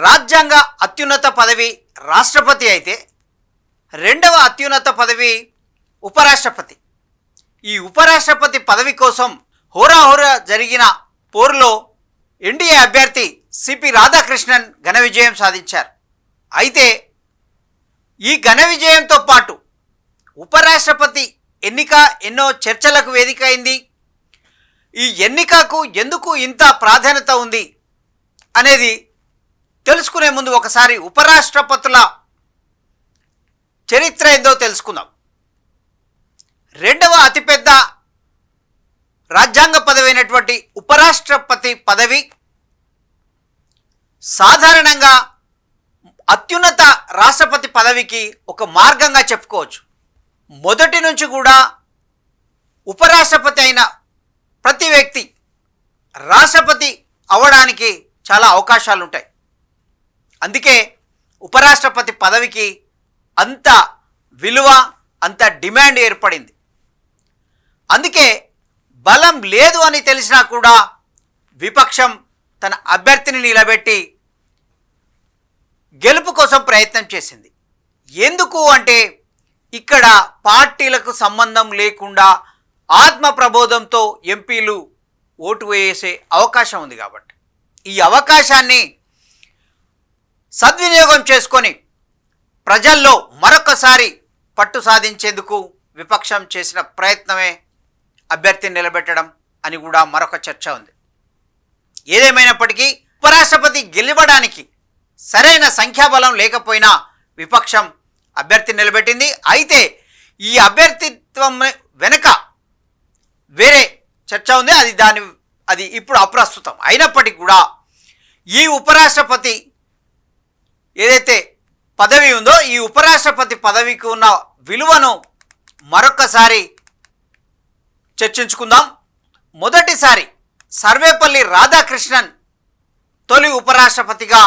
రాజ్యాంగ అత్యున్నత పదవి రాష్ట్రపతి అయితే రెండవ అత్యున్నత పదవి ఉపరాష్ట్రపతి. ఈ ఉపరాష్ట్రపతి పదవి కోసం హోరాహోరా జరిగిన పోరులో ఎన్డీఏ అభ్యర్థి సిపి రాధాకృష్ణన్ ఘన విజయం సాధించారు. అయితే ఈ ఘన విజయంతో పాటు ఉపరాష్ట్రపతి ఎన్నిక ఎన్నో చర్చలకు వేదిక అయింది. ఈ ఎన్నికకు ఎందుకు ఇంత ప్రాధాన్యత ఉంది అనేది తెలుసుకునే ముందు ఒకసారి ఉపరాష్ట్రపతుల చరిత్ర ఏందో తెలుసుకుందాం. రెండవ అతిపెద్ద రాజ్యాంగ పదవి అయినటువంటి ఉపరాష్ట్రపతి పదవి సాధారణంగా అత్యున్నత రాష్ట్రపతి పదవికి ఒక మార్గంగా చెప్పుకోవచ్చు. మొదటి నుంచి కూడా ఉపరాష్ట్రపతి అయిన ప్రతి వ్యక్తి రాష్ట్రపతి అవ్వడానికి చాలా అవకాశాలు ఉంటాయి. అందుకే ఉపరాష్ట్రపతి పదవికి అంత విలువ, అంత డిమాండ్ ఏర్పడింది. అందుకే బలం లేదు అని తెలిసినా కూడా విపక్షం తన అభ్యర్థిని నిలబెట్టి గెలుపు కోసం ప్రయత్నం చేసింది. ఎందుకు అంటే ఇక్కడ పార్టీలకు సంబంధం లేకుండా ఆత్మ ప్రబోధంతో ఎంపీలు ఓటు వేసే అవకాశం ఉంది. కాబట్టి ఈ అవకాశాన్ని సద్వినియోగం చేసుకొని ప్రజల్లో మరొకసారి పట్టు సాధించేందుకు విపక్షం చేసిన ప్రయత్నమే అభ్యర్థిని నిలబెట్టడం అని కూడా మరొక చర్చ ఉంది. ఏదేమైనప్పటికీ ఉపరాష్ట్రపతి గెలవడానికి సరైన సంఖ్యాబలం లేకపోయినా విపక్షం అభ్యర్థిని నిలబెట్టింది. అయితే ఈ అభ్యర్థిత్వం వెనుక వేరే చర్చ ఉంది. అది ఇప్పుడు అప్రస్తుతం. అయినప్పటికీ కూడా ఈ ఉపరాష్ట్రపతి ఏదైతే పదవి ఉందో ఈ ఉపరాష్ట్రపతి పదవికి ఉన్న విలువను మరొకసారి చర్చించుకుందాం. మొదటిసారి సర్వేపల్లి రాధాకృష్ణన్ తొలి ఉపరాష్ట్రపతిగా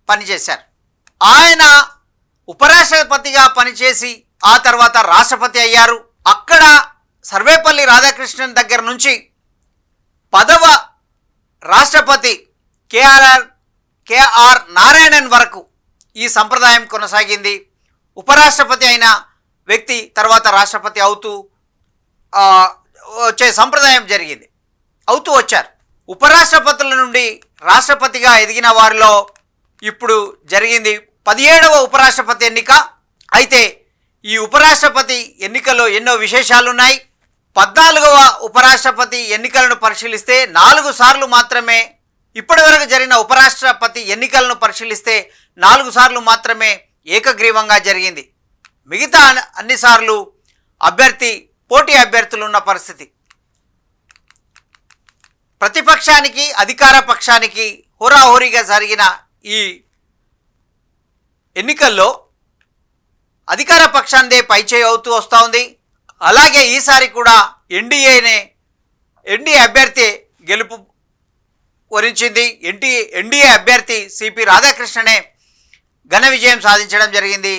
పనిచేశారు. ఆయన ఉపరాష్ట్రపతిగా పనిచేసి ఆ తర్వాత రాష్ట్రపతి అయ్యారు. అక్కడ సర్వేపల్లి రాధాకృష్ణన్ దగ్గర నుంచి 10వ రాష్ట్రపతి కేఆర్ నారాయణన్ వరకు ఈ సంప్రదాయం కొనసాగింది. ఉపరాష్ట్రపతి అయిన వ్యక్తి తర్వాత రాష్ట్రపతి అవుతూ వచ్చే సంప్రదాయం జరిగింది, అవుతూ వచ్చారు. ఉపరాష్ట్రపతుల నుండి రాష్ట్రపతిగా ఎదిగిన వారిలో ఇప్పుడు జరిగింది 17వ ఉపరాష్ట్రపతి ఎన్నిక. అయితే ఈ ఉపరాష్ట్రపతి ఎన్నికల్లో ఎన్నో విశేషాలున్నాయి. 14వ ఉపరాష్ట్రపతి ఎన్నికలను పరిశీలిస్తే 4 సార్లు మాత్రమే, ఇప్పటివరకు జరిగిన ఉపరాష్ట్రపతి ఎన్నికలను పరిశీలిస్తే 4 సార్లు మాత్రమే ఏకగ్రీవంగా జరిగింది. మిగతా అన్నిసార్లు పోటీ అభ్యర్థులు ఉన్న పరిస్థితి. ప్రతిపక్షానికి అధికార పక్షానికి హోరాహోరీగా జరిగిన ఈ ఎన్నికల్లో అధికార పక్షాందే పైచేయి అవుతూ వస్తూ ఉంది. అలాగే ఈసారి కూడా ఎన్డీఏ అభ్యర్థి గెలుపు వరించింది. ఎన్డీఏ అభ్యర్థి సిపి రాధాకృష్ణనే ఘన విజయం సాధించడం జరిగింది.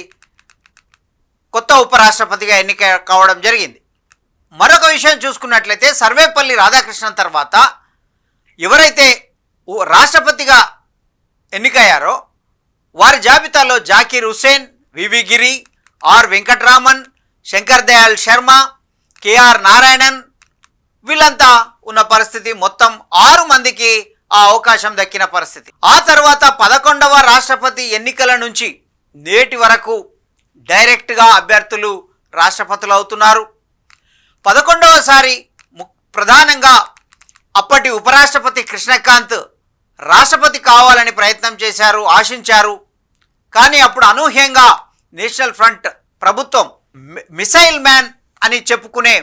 కొత్త ఉపరాష్ట్రపతిగా ఎన్నిక కావడం జరిగింది. మరొక విషయం చూసుకున్నట్లయితే సర్వేపల్లి రాధాకృష్ణన్ తర్వాత ఎవరైతే రాష్ట్రపతిగా ఎన్నికయ్యారో వారి జాబితాలో జాకీర్ హుస్సేన్, వివి గిరి, ఆర్ వెంకట్రామన్, శంకర్ దయాళ్ శర్మ, కేఆర్ నారాయణన్ వీళ్ళంతా ఉన్న పరిస్థితి. మొత్తం 6 మందికి ఆ అవకాశం దక్కిన పరిస్థితి. ఆ తర్వాత 11వ రాష్ట్రపతి ఎన్నికల నుంచి నేటి వరకు డైరెక్ట్గా అభ్యర్థులు రాష్ట్రపతులు అవుతున్నారు. 11వసారి ప్రధానంగా అప్పటి ఉపరాష్ట్రపతి కృష్ణకాంత్ రాష్ట్రపతి కావాలని ప్రయత్నం చేశారు, ఆశించారు. కానీ అప్పుడు అనూహ్యంగా నేషనల్ ఫ్రంట్ ప్రభుత్వం మిసైల్ మ్యాన్ అని చెప్పుకునే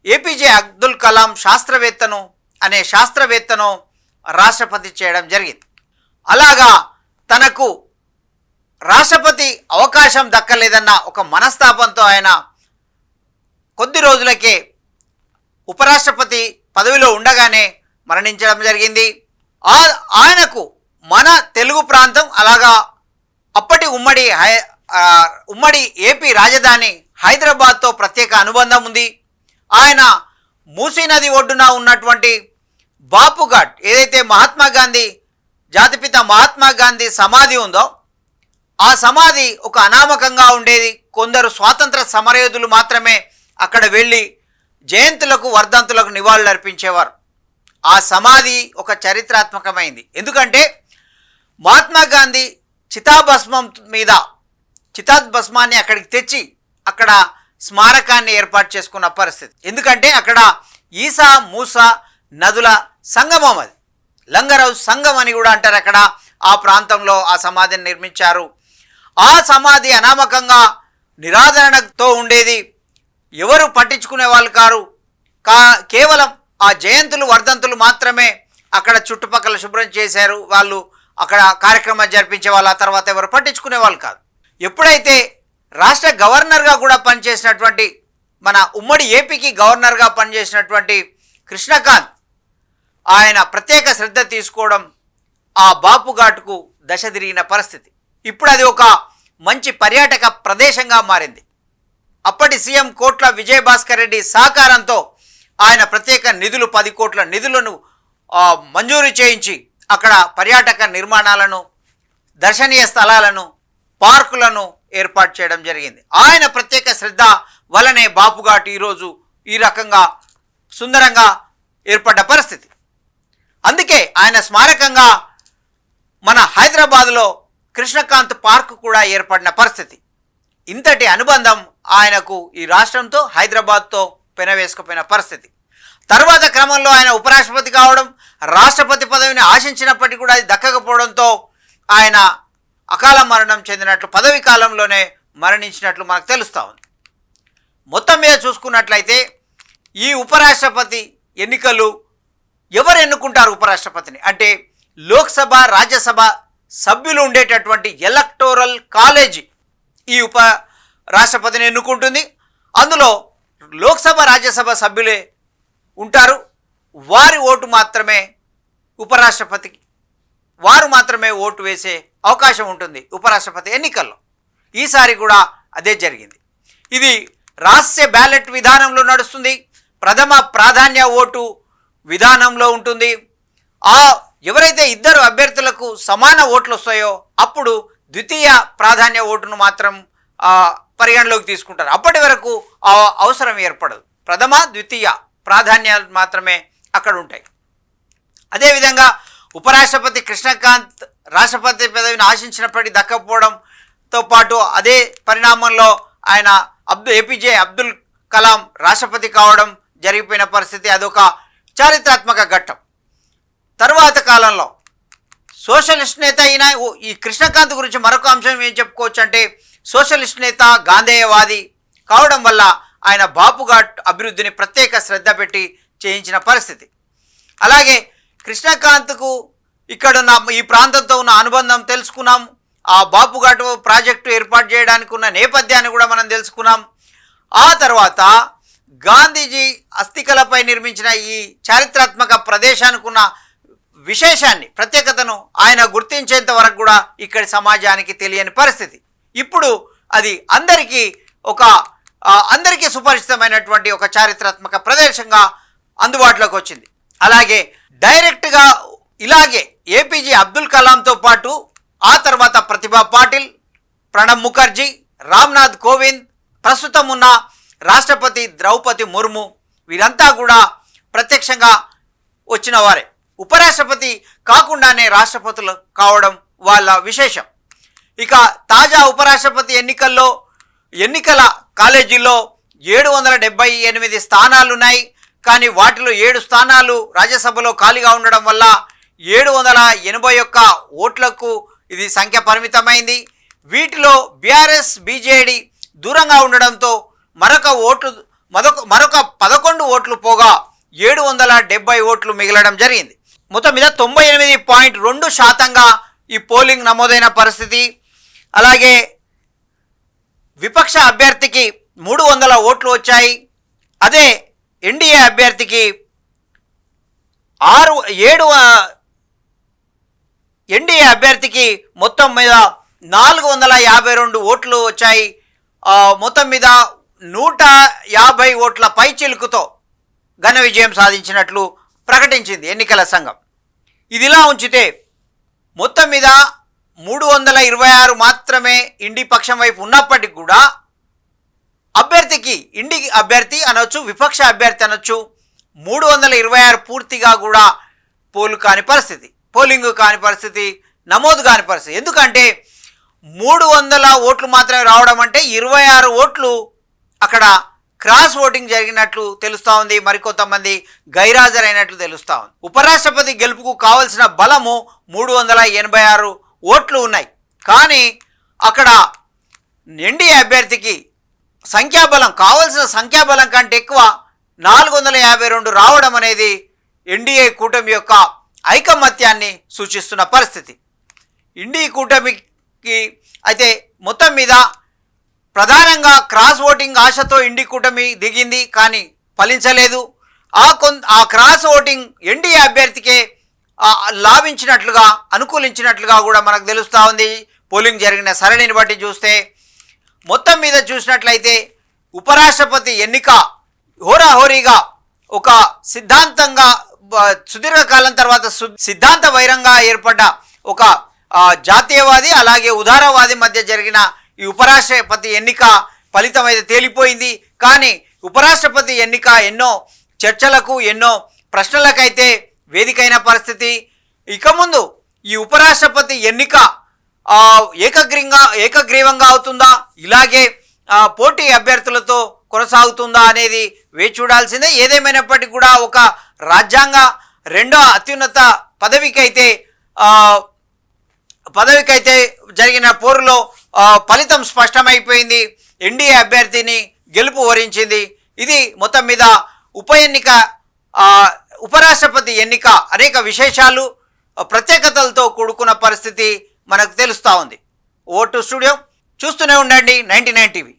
ఏపీజే అబ్దుల్ కలాం శాస్త్రవేత్తను రాష్ట్రపతి చేయడం జరిగింది. అలాగా తనకు రాష్ట్రపతి అవకాశం దక్కలేదన్న ఒక మనస్తాపంతో ఆయన కొద్ది రోజులకే ఉపరాష్ట్రపతి పదవిలో ఉండగానే మరణించడం జరిగింది. ఆయనకు మన తెలుగు ప్రాంతం అలాగా అప్పటి ఉమ్మడి ఏపీ రాజధాని హైదరాబాద్తో ప్రత్యేక అనుబంధం ఉంది. ఆయన మూసీ నది ఒడ్డున ఉన్నటువంటి బాపుఘాట్ ఏదైతే మహాత్మా గాంధీ జాతిపిత మహాత్మా గాంధీ సమాధి ఉందో ఆ సమాధి ఒక అనామకంగా ఉండేది. కొందరు స్వాతంత్ర సమరయోధులు మాత్రమే అక్కడ వెళ్ళి జయంతులకు వర్ధంతులకు నివాళులు అర్పించేవారు. ఆ సమాధి ఒక చరిత్రాత్మకమైంది. ఎందుకంటే మహాత్మా గాంధీ చితాభస్మాన్ని అక్కడికి తెచ్చి అక్కడ స్మారకాన్ని ఏర్పాటు చేసుకున్న పరిస్థితి. ఎందుకంటే అక్కడ ఈసా మూసా నదుల సంగమం, అది లంగరౌజ్ సంగం అని కూడా అంటారు. అక్కడ ఆ ప్రాంతంలో ఆ సమాధిని నిర్మించారు. ఆ సమాధి అనామకంగా నిరాదరణతో ఉండేది. ఎవరు పట్టించుకునే వాళ్ళు కారు. కేవలం ఆ జయంతులు వర్ధంతులు మాత్రమే అక్కడ చుట్టుపక్కల శుభ్రం చేశారు. వాళ్ళు అక్కడ కార్యక్రమాలు జరిపించే వాళ్ళు, ఆ తర్వాత ఎవరు పట్టించుకునే వాళ్ళు కాదు. ఎప్పుడైతే రాష్ట్ర గవర్నర్గా కూడా పనిచేసినటువంటి, మన ఉమ్మడి ఏపీకి గవర్నర్గా పనిచేసినటువంటి కృష్ణకాంత్, ఆయన ప్రత్యేక శ్రద్ధ తీసుకోవడం ఆ బాపు ఘాట్కు దశ తిరిగిన పరిస్థితి. ఇప్పుడు అది ఒక మంచి పర్యాటక ప్రదేశంగా మారింది. అప్పటి సీఎం కోట్ల విజయభాస్కర్ రెడ్డి సహకారంతో ఆయన ప్రత్యేక నిధులు 10 కోట్ల నిధులను మంజూరు చేయించి అక్కడ పర్యాటక నిర్మాణాలను, దర్శనీయ స్థలాలను, పార్కులను ఏర్పాటు చేయడం జరిగింది. ఆయన ప్రత్యేక శ్రద్ధ వలనే బాపుఘాట్ ఈరోజు ఈ రకంగా సుందరంగా ఏర్పడ్డ పరిస్థితి. అందుకే ఆయన స్మారకంగా మన హైదరాబాద్లో కృష్ణకాంత్ పార్క్ కూడా ఏర్పడిన పరిస్థితి. ఇంతటి అనుబంధం ఆయనకు ఈ రాష్ట్రంతో, హైదరాబాద్తో పెనవేసుకుపోయిన పరిస్థితి. తర్వాత క్రమంలో ఆయన ఉపరాష్ట్రపతి కావడం, రాష్ట్రపతి పదవిని ఆశించినప్పటికీ కూడా అది దక్కకపోవడంతో ఆయన అకాల మరణం చెందినట్లు, పదవి కాలంలోనే మరణించినట్లు మనకు తెలుస్తూ ఉంది. మొత్తం మీద చూసుకున్నట్లయితే ఈ ఉపరాష్ట్రపతి ఎన్నికలు ఎవరు ఎన్నుకుంటారు ఉపరాష్ట్రపతిని అంటే, లోక్సభ రాజ్యసభ సభ్యులు ఉండేటటువంటి ఎలక్టోరల్ కాలేజీ ఈ రాష్ట్రపతిని ఎన్నుకుంటుంది. అందులో లోక్సభ రాజ్యసభ సభ్యులే ఉంటారు. వారి ఓటు మాత్రమే ఉపరాష్ట్రపతికి, వారు మాత్రమే ఓటు వేసే అవకాశం ఉంటుంది ఉపరాష్ట్రపతి ఎన్నికల్లో. ఈసారి కూడా అదే జరిగింది. ఇది రహస్య బ్యాలెట్ విధానంలో నడుస్తుంది. ప్రథమ ప్రాధాన్య ఓటు విధానంలో ఉంటుంది. ఎవరైతే ఇద్దరు అభ్యర్థులకు సమాన ఓట్లు వస్తాయో అప్పుడు ద్వితీయ ప్రాధాన్య ఓటును మాత్రం పరిగణలోకి తీసుకుంటారు. అప్పటి వరకు అవసరం ఏర్పడదు. ప్రథమ ద్వితీయ ప్రాధాన్యాలు మాత్రమే అక్కడ ఉంటాయి. అదేవిధంగా ఉపరాష్ట్రపతి కృష్ణకాంత్ రాష్ట్రపతి పదవిని ఆశించినప్పటికీ దక్కపోవడంతో పాటు అదే పరిణామంలో ఆయన ఏపీజే అబ్దుల్ కలాం రాష్ట్రపతి కావడం జరిగిపోయిన పరిస్థితి. అదొక చారిత్రాత్మక ఘట్టం. తరువాత కాలంలో సోషలిస్ట్ నేత అయిన ఈ కృష్ణకాంత్ గురించి మరొక అంశం ఏం చెప్పుకోవచ్చు అంటే, సోషలిస్ట్ నేత, గాంధేయవాది కావడం వల్ల ఆయన బాపుఘాట్ అభివృద్ధిని ప్రత్యేక శ్రద్ధ పెట్టి చేయించిన పరిస్థితి. అలాగే కృష్ణకాంత్కు ఇక్కడున్న ఈ ప్రాంతంతో ఉన్న అనుబంధం తెలుసుకున్నాం. ఆ బాపుఘాట్ ప్రాజెక్టు ఏర్పాటు చేయడానికి ఉన్న నేపథ్యాన్ని కూడా మనం తెలుసుకున్నాం. ఆ తర్వాత గాంధీజీ అస్థికలపై నిర్మించిన ఈ చారిత్రాత్మక ప్రదేశానికి ఉన్న విశేషాన్ని, ప్రత్యేకతను ఆయన గుర్తించేంత వరకు కూడా ఇక్కడి సమాజానికి తెలియని పరిస్థితి. ఇప్పుడు అది అందరికీ సుపరిచితమైనటువంటి ఒక చారిత్రాత్మక ప్రదేశంగా అందుబాటులోకి వచ్చింది. అలాగే డైరెక్ట్గా ఇలాగే ఏపీజే అబ్దుల్ కలాంతో పాటు ఆ తర్వాత ప్రతిభా పాటిల్, ప్రణబ్ ముఖర్జీ, రామ్నాథ్ కోవింద్, ప్రస్తుతం ఉన్న రాష్ట్రపతి ద్రౌపది ముర్ము, వీరంతా కూడా ప్రత్యక్షంగా వచ్చిన వారే. ఉపరాష్ట్రపతి కాకుండానే రాష్ట్రపతులు కావడం వాళ్ళ విశేషం. ఇక తాజా ఉపరాష్ట్రపతి ఎన్నికల కాలేజీల్లో 778 స్థానాలు ఉన్నాయి. కానీ వాటిలో 7 స్థానాలు రాజ్యసభలో ఖాళీగా ఉండడం వల్ల 781 ఓట్లకు ఇది సంఖ్య పరిమితమైంది. వీటిలో బీఆర్ఎస్, బీజేడీ దూరంగా ఉండడంతో మరొక 11 ఓట్లు పోగా 770 ఓట్లు మిగలడం జరిగింది. మొత్తం మీద 98.2% ఈ పోలింగ్ నమోదైన పరిస్థితి. అలాగే విపక్ష అభ్యర్థికి 300 ఓట్లు వచ్చాయి. అదే ఎన్డీఏ అభ్యర్థికి ఎన్డీఏ అభ్యర్థికి మొత్తం మీద 452 ఓట్లు వచ్చాయి. మొత్తం మీద 150 ఓట్ల పైచిలుకుతో ఘన విజయం సాధించినట్లు ప్రకటించింది ఎన్నికల సంఘం. ఇదిలా ఉంచితే మొత్తం మీద 326 మాత్రమే ఇండి పక్షం వైపు ఉన్నప్పటికీ కూడా అభ్యర్థికి ఇండి అభ్యర్థి అనొచ్చు, విపక్ష అభ్యర్థి అనొచ్చు, 326 పూర్తిగా కూడా పోలింగ్ కాని పరిస్థితి, నమోదు కాని పరిస్థితి. ఎందుకంటే 300 ఓట్లు మాత్రమే రావడం అంటే 26 ఓట్లు అక్కడ క్రాస్ ఓటింగ్ జరిగినట్లు తెలుస్తూ ఉంది. మరికొంతమంది గైరాజరైనట్లు తెలుస్తూ ఉంది. ఉపరాష్ట్రపతి గెలుపుకు కావలసిన బలము 386 ఓట్లు ఉన్నాయి. కానీ అక్కడ ఎన్డీఏ అభ్యర్థికి సంఖ్యాబలం, కావలసిన సంఖ్యాబలం కంటే ఎక్కువ 452 రావడం అనేది ఎన్డీఏ కూటమి యొక్క ఐకమత్యాన్ని సూచిస్తున్న పరిస్థితి. ఎన్డీఏ కూటమికి అయితే మొత్తం మీద ప్రధానంగా క్రాస్ ఓటింగ్ ఆశతో ఇండి కూటమి దిగింది, కానీ ఫలించలేదు. ఆ క్రాస్ ఓటింగ్ ఎన్డీఏ అభ్యర్థికే లాభించినట్లుగా, అనుకూలించినట్లుగా కూడా మనకు తెలుస్తూ ఉంది. పోలింగ్ జరిగిన సరళిని బట్టి చూస్తే మొత్తం మీద చూసినట్లయితే ఉపరాష్ట్రపతి ఎన్నిక హోరాహోరీగా ఒక సిద్ధాంతంగా, సుదీర్ఘకాలం తర్వాత సిద్ధాంత వైరంగా ఏర్పడ్డ ఒక జాతీయవాది అలాగే ఉదారవాది మధ్య జరిగిన ఈ ఉపరాష్ట్రపతి ఎన్నిక ఫలితం అయితే తేలిపోయింది. కానీ ఉపరాష్ట్రపతి ఎన్నిక ఎన్నో చర్చలకు, ఎన్నో ప్రశ్నలకైతే వేదికైన పరిస్థితి. ఇక ముందు ఈ ఉపరాష్ట్రపతి ఎన్నిక ఏకగ్రీవంగా అవుతుందా, ఇలాగే పోటీ అభ్యర్థులతో కొనసాగుతుందా అనేది వేచి చూడాల్సిందే. ఏదేమైనప్పటికీ కూడా ఒక రాజ్యాంగ రెండో అత్యున్నత పదవికైతే జరిగిన పోరులో ఫలితం స్పష్టమైపోయింది. ఎన్డీఏ అభ్యర్థిని గెలుపు వరించింది. ఇది మొత్తం మీద ఉపరాష్ట్రపతి ఎన్నిక అనేక విశేషాలు, ప్రత్యేకతలతో కూడుకున్న పరిస్థితి మనకు తెలుస్తూ ఉంది. ఓటు స్టూడియో చూస్తూనే ఉండండి 99 టీవీ.